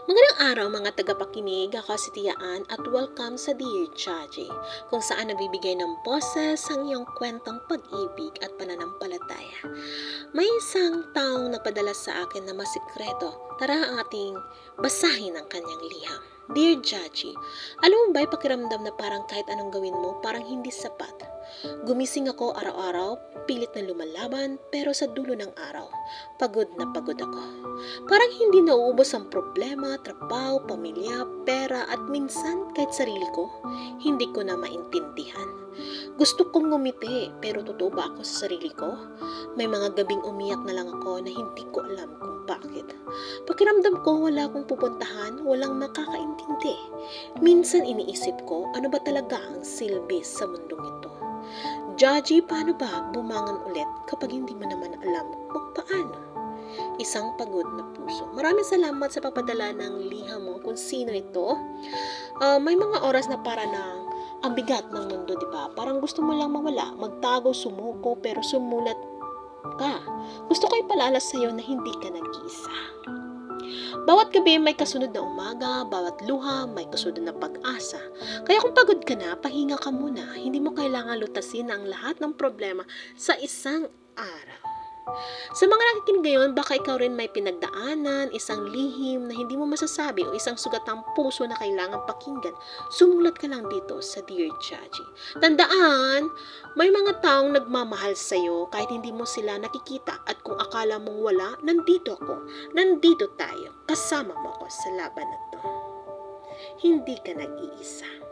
Magandang araw mga tagapakinig, ako si Tiyaan at welcome sa Dear Chaji, kung saan nagbibigay ng boses ang iyong kwentong pag-ibig at pananampalataya. May isang taong napadala sa akin na masikreto. Tara ang ating basahin ang kanyang liham. Dear Chaji, alam mo ba'y pakiramdam na parang kahit anong gawin mo, parang hindi sapat? Gumising ako araw-araw, pilit na lumalaban, pero sa dulo ng araw, pagod na pagod ako. Parang hindi nauubos ang problema, trabaho, pamilya, pera at minsan kahit sarili ko, hindi ko na maintindihan. Gusto kong ngumiti pero totoo ba ako sa sarili ko? May mga gabing umiyak na lang ako na hindi ko alam kung bakit. Pakiramdam ko wala akong pupuntahan, walang makakaintindi. Minsan iniisip ko ano ba talaga ang silbi sa mundong ito. Jaji, paano ba bumangon ulit kapag hindi mo naman alam kung paano? Isang pagod na puso. Maraming salamat sa pagpadala ng liham mo kung sino ito. May mga oras na para na ang bigat ng mundo, di ba? Parang gusto mo lang mawala, magtago, sumuko, pero sumulat ka. Gusto ko ipaalala sa iyo na hindi ka nag-iisa. Bawat gabi may kasunod na umaga, bawat luha may kasunod na pag-asa. Kaya kung pagod ka na, pahinga ka muna. Hindi mo kailangan lutasin ang lahat ng problema sa isang araw. Sa mga nakikinig ngayon, baka ikaw rin may pinagdaanan, isang lihim na hindi mo masasabi o isang sugatang puso na kailangang pakinggan. Sumulat ka lang dito sa Dear Chaji. Tandaan, may mga taong nagmamahal sa'yo kahit hindi mo sila nakikita at kung akala mong wala, nandito ako. Nandito tayo. Kasama mo ako sa laban na to. Hindi ka nag-iisa.